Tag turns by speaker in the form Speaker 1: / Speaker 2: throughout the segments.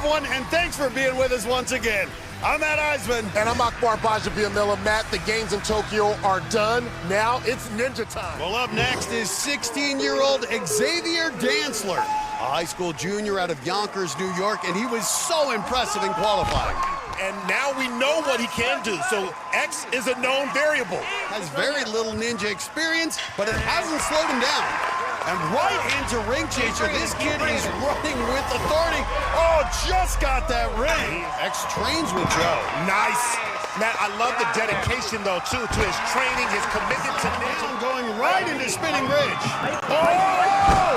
Speaker 1: everyone, and thanks for being with us once again. I'm Matt Eisman.
Speaker 2: And I'm Akbar Bajabiamila. Matt, the games in Tokyo are done. Now it's ninja time.
Speaker 1: Well, up next is 16-year-old Xavier Dantzler, a high school junior out of Yonkers, New York, and he was so impressive in qualifying.
Speaker 2: And now we know what he can do, so X is a known variable.
Speaker 1: Has very little ninja experience, but it hasn't slowed him down. And right into ring chaser, this kid is running with authority. Oh, just got that ring. X trains with Joe.
Speaker 2: Nice. Matt, I love the dedication, though, too, to his training, his commitment to ninja.
Speaker 1: Going right into spinning bridge. Oh!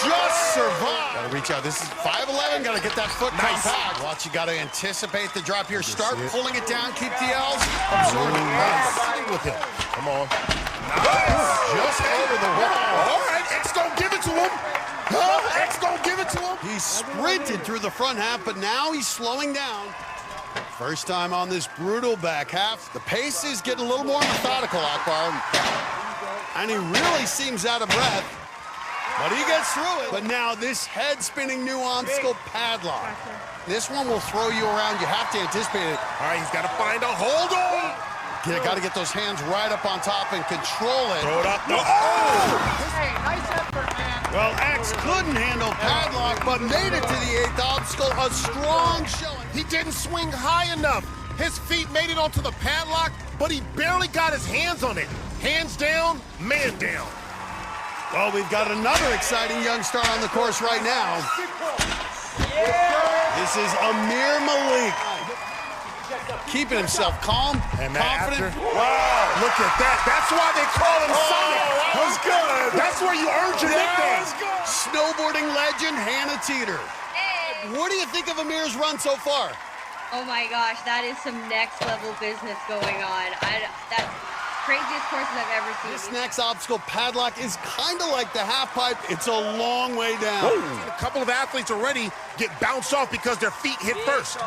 Speaker 1: Just survived. Gotta reach out. This is 5'11", gotta get that foot compact. Watch, you gotta anticipate the drop here. Start pulling it down, keep the L's. Absorbing
Speaker 2: with him. Come on.
Speaker 1: Nice. Just over the wall.
Speaker 2: All right, X don't give it to him. X don't give it to him.
Speaker 1: He sprinted through the front half, but now he's slowing down. First time on this brutal back half. The pace is getting a little more methodical, Akbar. And he really seems out of breath. But he gets through it. But now this head-spinning new obstacle padlock. This one will throw you around. You have to anticipate it.
Speaker 2: All right, he's got to find a hold on.
Speaker 1: Got to get those hands right up on top and control it.
Speaker 2: Throw it up. No.
Speaker 1: Oh! Hey, nice effort, man. Well, X couldn't handle padlock, but made it to the 8th obstacle. A strong showing.
Speaker 2: He didn't swing high enough. His feet made it onto the padlock, but he barely got his hands on it. Hands down, man down.
Speaker 1: Well, we've got another exciting young star on the course right now. This is Amir Malik. Keeping himself calm, confident.
Speaker 2: Wow, look at that. That's why they call him Sonic.
Speaker 1: That was good.
Speaker 2: That's where you earned your nickname.
Speaker 1: Snowboarding legend Hannah Teeter. What do you think of Amir's run so far?
Speaker 3: Oh my gosh, that is some next level business going on. That's craziest courses I've ever seen.
Speaker 1: This next obstacle padlock is kind of like the half pipe. It's a long way down.
Speaker 2: A couple of athletes already get bounced off because their feet hit first.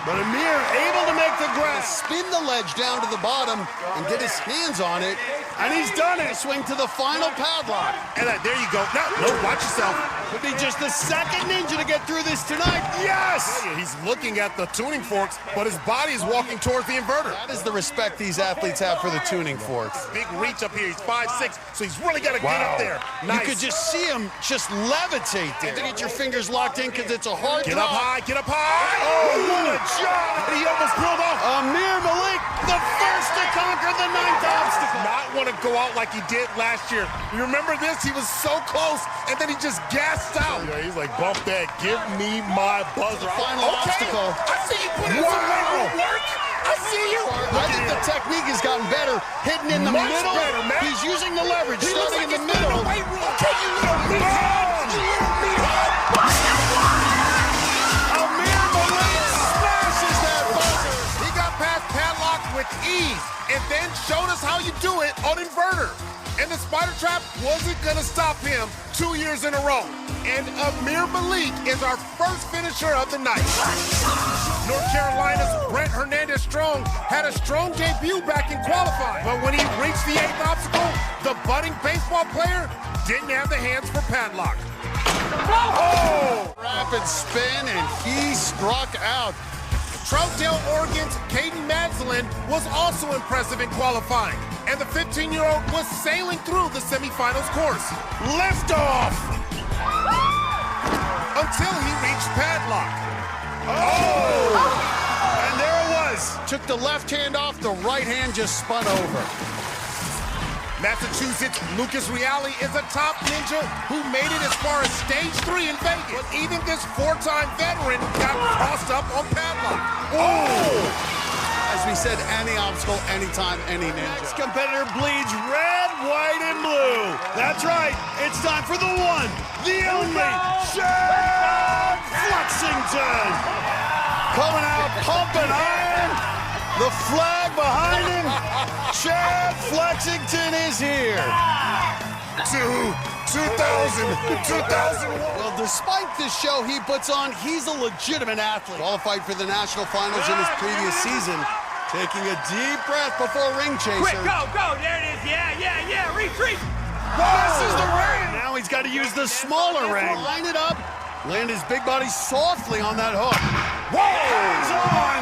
Speaker 1: But Amir able to make the grab, spin the ledge down to the bottom and get his hands on it. And he's done it. Swing to the final padlock.
Speaker 2: And there you go. No, watch yourself.
Speaker 1: Could be just the second ninja to get through this tonight. Yes!
Speaker 2: He's looking at the tuning forks, but his body is walking towards the inverter.
Speaker 1: That is the respect these athletes have for the tuning forks.
Speaker 2: Big reach up here. He's 5'6", so he's really got to get up there. Nice.
Speaker 1: You could just see him just levitate there. To get your fingers locked in because it's a hard
Speaker 2: Get
Speaker 1: drop.
Speaker 2: up high, get up high. Oh, what a job. He almost pulled off.
Speaker 1: Amir Malik, the first to conquer the 9th obstacle.
Speaker 2: Not want to go out like he did last year. You remember this? He was so close, and then he just gassed out. Yeah, he's like, bump that. Give me my buzzer.
Speaker 1: Final obstacle.
Speaker 2: I see you put in some weight work. I see you.
Speaker 1: I think the technique has gotten better. Hitting in the middle.
Speaker 2: Better, man.
Speaker 1: He's using the leverage, starting in the middle.
Speaker 2: Okay, you little meathead. You little meathead. Amir Malik smashes that buzzer. He got past padlock with ease and then showed us how you do it on inverter. And the spider trap wasn't gonna stop him 2 years in a row. And Amir Malik is our first finisher of the night. North Carolina's Brent Hernandez Strong had a strong debut back in qualifying. But when he reached the 8th obstacle, the budding baseball player didn't have the hands for padlock. Oh!
Speaker 1: Rapid spin, and he struck out.
Speaker 2: Troutdale, Oregon's Caiden Madzelan was also impressive in qualifying, and the 15-year-old was sailing through the semifinals course. Liftoff! Until he reached padlock.
Speaker 1: Oh! And there it was. Took the left hand off, the right hand just spun over.
Speaker 2: Massachusetts' Lucas Reale is a top ninja who made it as far as stage 3 in Vegas. But even this 4-time veteran got crossed up on padlock.
Speaker 1: Oh! As we said, any obstacle, anytime, any ninja. Next competitor bleeds red, white, and blue. That's right. It's time for the one, the only, Flexington. Coming out, pumping iron. The flag behind him. Chad Flexington is here.
Speaker 2: 2001.
Speaker 1: Well, despite this show he puts on, he's a legitimate athlete. Qualified for the national finals in his previous season. Taking a deep breath before ring chaser.
Speaker 4: Quick, go, there it is. Yeah, retreat.
Speaker 1: This is the ring. Now he's got to use the smaller ring. Line it up. Land his big body softly on that hook. Whoa! Hands on!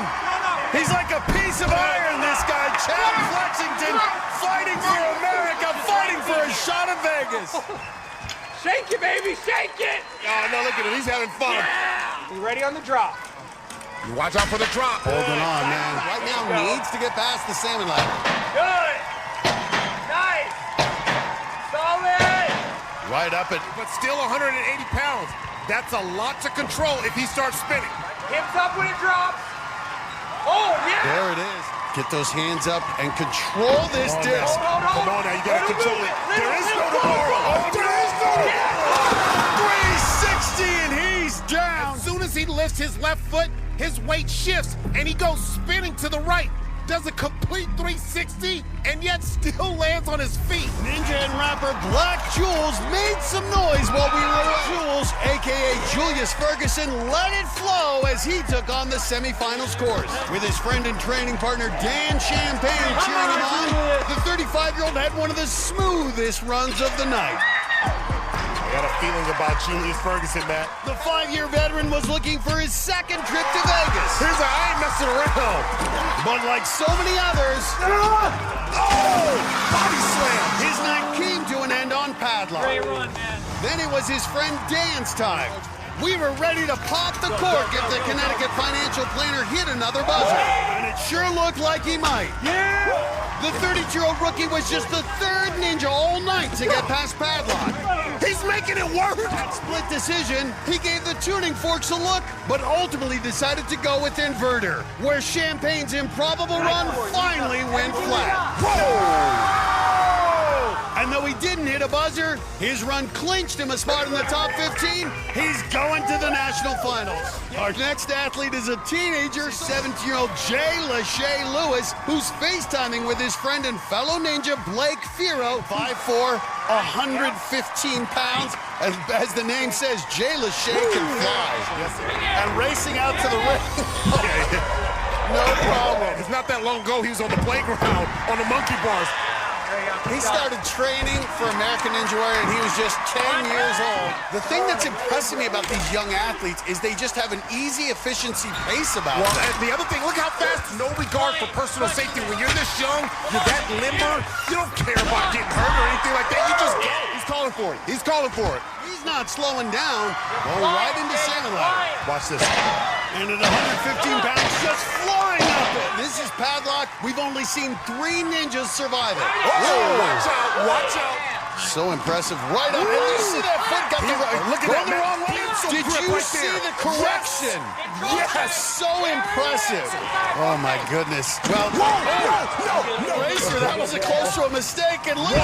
Speaker 1: He's like a piece of iron, this guy. Chad Flexington fighting for America, fighting for a shot at Vegas.
Speaker 4: Shake it, baby, shake it!
Speaker 2: Oh, no, look at him. He's having fun.
Speaker 4: Yeah. You ready on the drop?
Speaker 2: You watch out for the drop.
Speaker 1: Holding on, man. Right now needs to get past the salmon ladder.
Speaker 4: Good. Nice. Solid.
Speaker 1: Right up it.
Speaker 2: But still 180 pounds. That's a lot to control if he starts spinning.
Speaker 4: Hips up when it drops. Oh, yeah.
Speaker 1: There it is. Get those hands up and control this disc.
Speaker 2: Come on now, you gotta control it. There is no tomorrow. Oh, there is no tomorrow.
Speaker 1: 360 and he's down.
Speaker 2: As soon as he lifts his left foot, his weight shifts and he goes spinning to the right. Does a complete 360 and yet still lands on his feet.
Speaker 1: Ninja and rapper Black Jules made some noise while we were away. Jules, a.k.a. Julius Ferguson, let it flow as he took on the semifinals course. With his friend and training partner Dan Champagne cheering him on, the 35-year-old had one of the smoothest runs of the night.
Speaker 2: I got a feeling about Julius Ferguson, Matt.
Speaker 1: The 5-year veteran was looking for his second trip to Vegas.
Speaker 2: Here's I ain't messing around.
Speaker 1: But like so many others,
Speaker 2: Body slam.
Speaker 1: his night came to an end on padlock.
Speaker 4: Great run, man.
Speaker 1: Then it was his friend Dan's time. We were ready to pop the cork if the Connecticut financial planner hit another buzzer. And it sure looked like he might.
Speaker 4: Yeah.
Speaker 1: The 32-year-old rookie was just the third ninja all night to get past padlock.
Speaker 2: He's making it work.
Speaker 1: At split decision, he gave the tuning forks a look, but ultimately decided to go with inverter, where Champagne's improbable run finally went flat.
Speaker 2: Whoa!
Speaker 1: And though he didn't hit a buzzer, his run clinched him a spot in the top 15. He's going to the national finals. Our next athlete is a teenager, 17-year-old Jay Lachey Lewis, who's FaceTiming with his friend and fellow ninja Blake Firo, 5'4", 115 pounds. As the name says, Jay Lachey can fly.
Speaker 2: Yes, sir.
Speaker 1: And racing out to the ring. No problem.
Speaker 2: It's not that long ago he was on the playground on the monkey bars.
Speaker 1: He started training for American Ninja Warrior and he was just 10 years old. The thing that's impressing me about these young athletes is they just have an easy efficiency pace about them.
Speaker 2: And the other thing, look how fast, no regard for personal safety. When you're this young, you're that limber, you don't care about getting hurt or anything like that. You just go. He's calling for it. He's calling for it.
Speaker 1: He's not slowing down. Going right into salmon ladder.
Speaker 2: Watch this.
Speaker 1: And at 115 pounds, just flying up it. This is padlock. We've only seen 3 ninjas survive it.
Speaker 2: Oh, watch out, watch out.
Speaker 1: So impressive. Right up. And you see that foot got
Speaker 2: Look at that,
Speaker 1: the wrong way.
Speaker 2: Pencil
Speaker 1: Did
Speaker 2: grip
Speaker 1: you
Speaker 2: right
Speaker 1: see
Speaker 2: there.
Speaker 1: the correction? Yes. So impressive. Oh, my goodness. Well,
Speaker 2: No.
Speaker 1: Racer, that was close to a mistake. And look.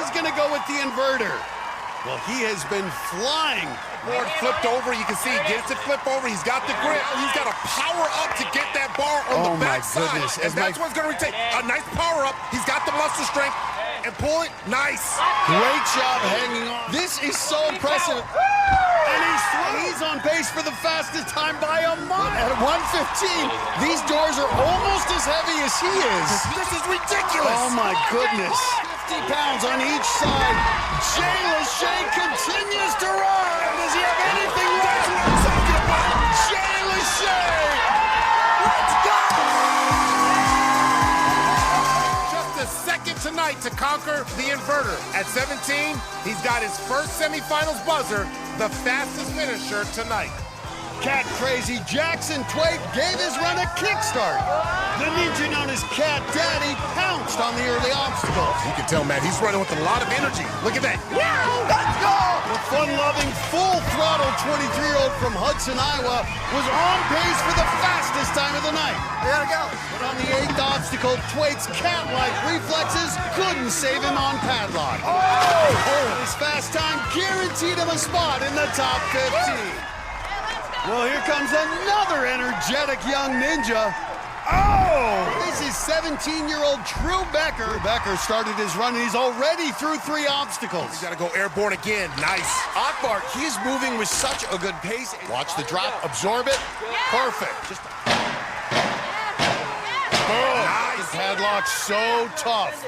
Speaker 1: He's going to go with the inverter. Well, he has been flying.
Speaker 2: Board flipped over. You can see he gets it flip over. He's got the grip. He's got to power up to get that bar on the backside.
Speaker 1: Goodness.
Speaker 2: And that's what's going to take a nice power up. He's got the muscle strength. And pull it. Nice.
Speaker 1: Great job hanging on. This is so impressive. And he's on pace for the fastest time by a mile. At 115, these doors are almost as heavy as he is.
Speaker 2: This is ridiculous.
Speaker 1: Oh, my goodness. 50 pounds on each side. Jay Lachey continues to run. Does he have anything left?
Speaker 2: That's what I'm talking about.
Speaker 1: Jay Lachey.
Speaker 2: Let's go. Just a second tonight to conquer the inverter. At 17, he's got his first semifinals buzzer, the fastest finisher tonight.
Speaker 1: Cat Crazy Jackson Twait gave his run a kickstart. The ninja known as Cat Daddy pounced on the early obstacles.
Speaker 2: You can tell, man, he's running with a lot of energy. Look at that.
Speaker 1: Let's go! The fun-loving, full-throttle 23-year-old from Hudson, Iowa was on pace for the fastest time of the night.
Speaker 2: There we go.
Speaker 1: But on the 8th obstacle, Twait's cat-like reflexes couldn't save him on padlock. His fast time guaranteed him a spot in the top 15. Well, here comes another energetic young ninja. This is 17-year-old Drew Becker. Becker started his run, and he's already through 3 obstacles.
Speaker 2: He's got to go airborne again. Nice.
Speaker 1: Akbar, he is moving with such a good pace. Watch the drop, absorb it. Perfect. Just
Speaker 2: Nice.
Speaker 1: padlock so tough.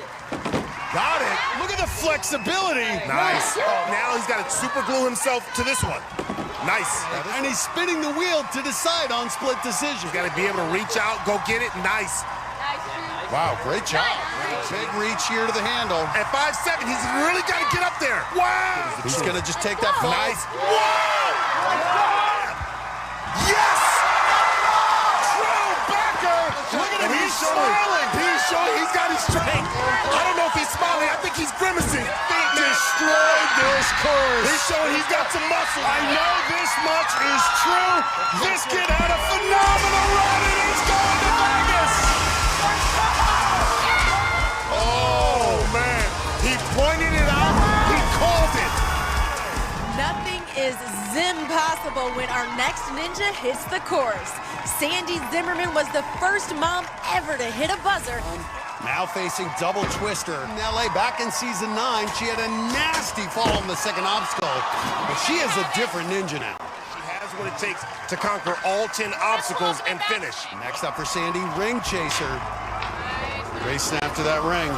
Speaker 2: Got it.
Speaker 1: Look at the flexibility.
Speaker 2: Nice. Now he's got to super glue himself to this one. Nice.
Speaker 1: And he's spinning the wheel to decide on split decision.
Speaker 2: Got to be able to reach out, go get it. Nice.
Speaker 1: Wow, great job. Big reach here to the handle.
Speaker 2: At 5'7", he's really got to get up there. Wow.
Speaker 1: He's going to just take that fall.
Speaker 2: Nice. Whoa! Yes! True Becker!
Speaker 1: Look at him, he's
Speaker 2: smiling. He's showing he's got his strength. I don't know if he's smiling. I think he's grimacing.
Speaker 1: Destroyed this course.
Speaker 2: He's showing he's got some muscle.
Speaker 1: I know this much is true. This kid had a phenomenal run, and he's going to Vegas.
Speaker 2: Oh, man. He pointed it out. He called it.
Speaker 5: Nothing is Zim-possible when our next ninja hits the course. Sandy Zimmerman was the first mom ever to hit a buzzer.
Speaker 1: Now facing double twister. In LA back in season 9, she had a nasty fall on the second obstacle, but she is a different ninja now.
Speaker 2: She has what it takes to conquer all 10 obstacles and finish.
Speaker 1: Next up for Sandy, ring chaser. Great snap to that ring.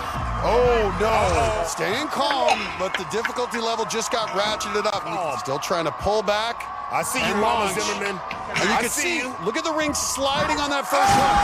Speaker 1: Oh, no. Staying calm, but the difficulty level just got ratcheted up. Still trying to pull back.
Speaker 2: I see you,
Speaker 1: and
Speaker 2: Mama
Speaker 1: launch.
Speaker 2: Zimmerman.
Speaker 1: And you can see, look at the ring sliding on that first one.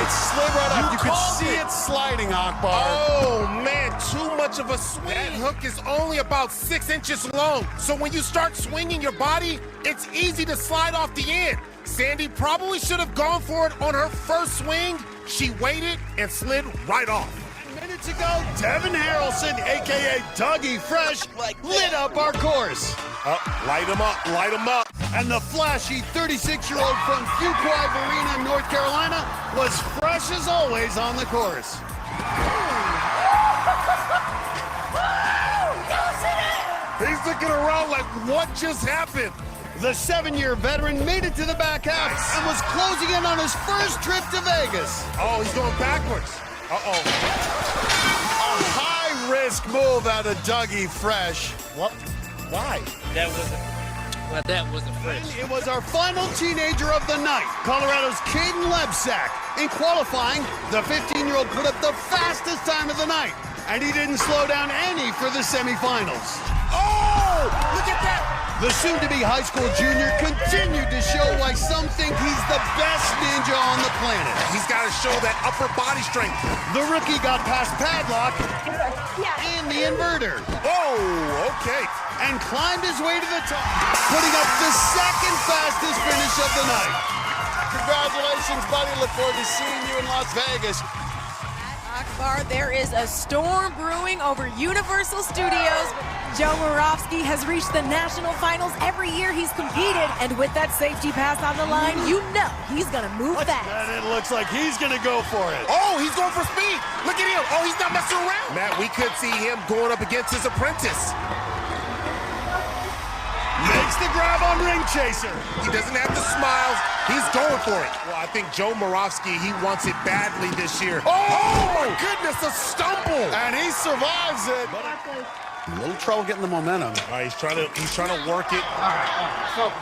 Speaker 1: It slid right up. You can see it sliding, Akbar.
Speaker 2: Oh, man, too much of a swing. That hook is only about 6 inches long. So when you start swinging your body, it's easy to slide off the end. Sandy probably should have gone for it on her first swing. She waited and slid right off.
Speaker 1: Minutes ago, Devin Harrelson, a.k.a. Dougie Fresh, lit up our course.
Speaker 2: Light him up, light him up.
Speaker 1: And the flashy 36-year-old from Fuquay Arena, North Carolina, was fresh as always on the course.
Speaker 2: He's looking around like, what just happened?
Speaker 1: The 7-year veteran made it to the back half and was closing in on his first trip to Vegas.
Speaker 2: Oh, he's going backwards. Uh-oh.
Speaker 1: A high-risk move out of Dougie Fresh.
Speaker 2: What? Why?
Speaker 6: That wasn't fresh.
Speaker 1: It was our final teenager of the night, Colorado's Kaden Lebsack. In qualifying, the 15-year-old put up the fastest time of the night, and he didn't slow down any for the semifinals.
Speaker 2: Oh! Look at that!
Speaker 1: The soon-to-be high school junior continued to show why some think he's the best ninja on the planet.
Speaker 2: He's got to show that upper body strength.
Speaker 1: The rookie got past Padlock and the inverter.
Speaker 2: Oh, okay.
Speaker 1: And climbed his way to the top, putting up the second fastest finish of the night. Congratulations, buddy. Look forward to seeing you in Las Vegas.
Speaker 5: Akbar, there is a storm brewing over Universal Studios. Joe Moravsky has reached the national finals every year he's competed, and with that safety pass on the line, you know he's gonna move fast.
Speaker 1: And it looks like he's gonna go for it.
Speaker 2: Oh, he's going for speed. Look at him. Oh, he's not messing around. Matt, we could see him going up against his apprentice.
Speaker 1: Makes the grab on ring chaser.
Speaker 2: He doesn't have the smiles. He's going for it. Well, I think Joe Moravsky, he wants it badly this year. Oh my goodness, a stumble.
Speaker 1: And he survives it. A little trouble getting the momentum.
Speaker 2: All right, he's trying to work it.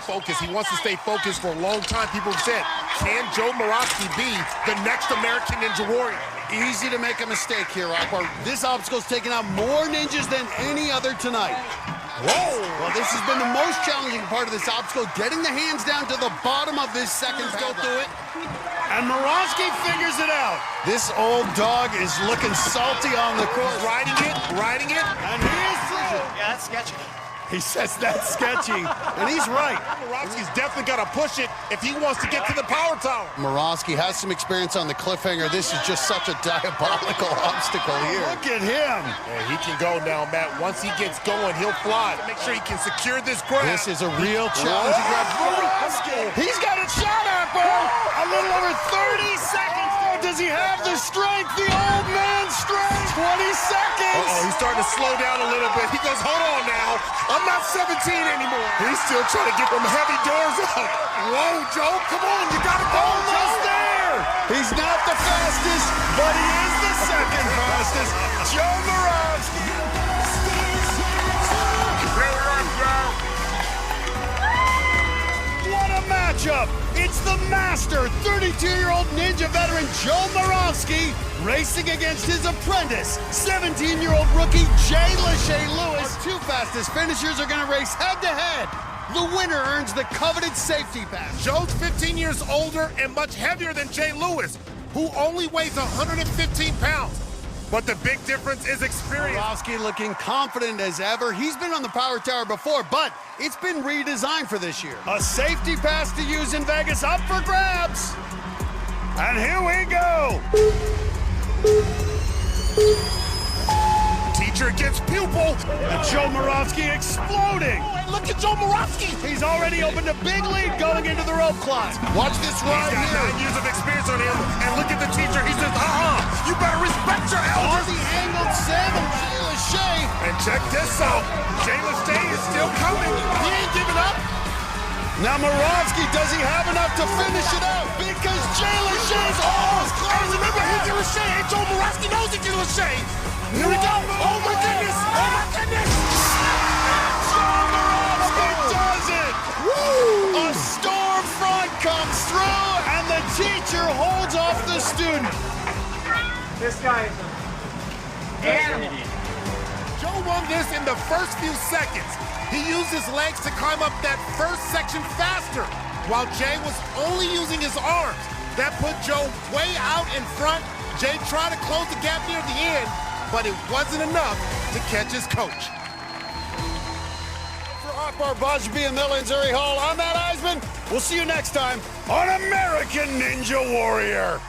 Speaker 2: Focus. He wants to stay focused for a long time. People have said, can Joe Moravsky be the next American Ninja Warrior?
Speaker 1: Easy to make a mistake here, Akbar. This obstacle's taken out more ninjas than any other tonight. Whoa! Well, this has been the most challenging part of this obstacle, getting the hands down to the bottom of this second go through it. And Moravsky figures it out. This old dog is looking salty on the course.
Speaker 2: Riding it.
Speaker 1: And he is through.
Speaker 6: Yeah, that's sketchy.
Speaker 1: He says that's sketchy, and he's right.
Speaker 2: Moravsky's definitely got to push it if he wants to get to the power tower.
Speaker 1: Moravsky has some experience on the cliffhanger. This is just such a diabolical obstacle here. Look at him.
Speaker 2: Yeah, he can go now, Matt. Once he gets going, he'll fly. Make sure he can secure this grab.
Speaker 1: This is a real challenge. He's got it shot at, bro. A little over 30 seconds. Oh, does he have the strength? The old man's strength. 20 seconds.
Speaker 2: Uh-oh, he's starting to slow down a little bit. He goes, hold on now. I'm not 17 anymore. He's still trying to get them heavy doors out. Whoa, Joe, come on. You got to go.
Speaker 1: Almost there. He's not the fastest, but he is the second fastest. Joe Moravsky. What a match matchup. It's the master 32-year-old ninja veteran Joe Moravsky racing against his apprentice, 17-year-old rookie Jay Lewis. Our two fastest finishers are going to race head-to-head. The winner earns the coveted safety pass.
Speaker 2: Joe's 15 years older and much heavier than Jay Lewis, who only weighs 115 pounds. But the big difference is experience.
Speaker 1: Moravsky looking confident as ever. He's been on the power tower before, but it's been redesigned for this year. A safety pass to use in Vegas up for grabs. And here we go.
Speaker 2: Teacher gets pupil.
Speaker 1: And Joe Moravsky exploding.
Speaker 2: And look at Joe Moravsky.
Speaker 1: He's already opened a big lead going into the rope climb.
Speaker 2: Watch this ride here. He's got 9 years of experience on him. And look at the teacher. He says, you better respect your elders.
Speaker 1: Aussie-angled Sam and Jay Lachey.
Speaker 2: And check this out. Jay Lachey is still coming. He ain't giving up.
Speaker 1: Now Moravsky, does he have enough to finish it out? Because Jay Lachey is almost close.
Speaker 2: And remember, he can Lachey. And Joe Moravsky knows he can Lachey. Here we go. Oh, my goodness. Oh, my goodness.
Speaker 1: Joe Moravsky does it. Woo! A storm front comes through, and the teacher holds off the student.
Speaker 4: This guy is an animal.
Speaker 2: Joe won this in the first few seconds. He used his legs to climb up that first section faster, while Jay was only using his arms. That put Joe way out in front. Jay tried to close the gap near the end, but it wasn't enough to catch his coach. For Akbar Bajbi and Miller and Zuri Hall, I'm Matt Eisman. We'll see you next time on American Ninja Warrior.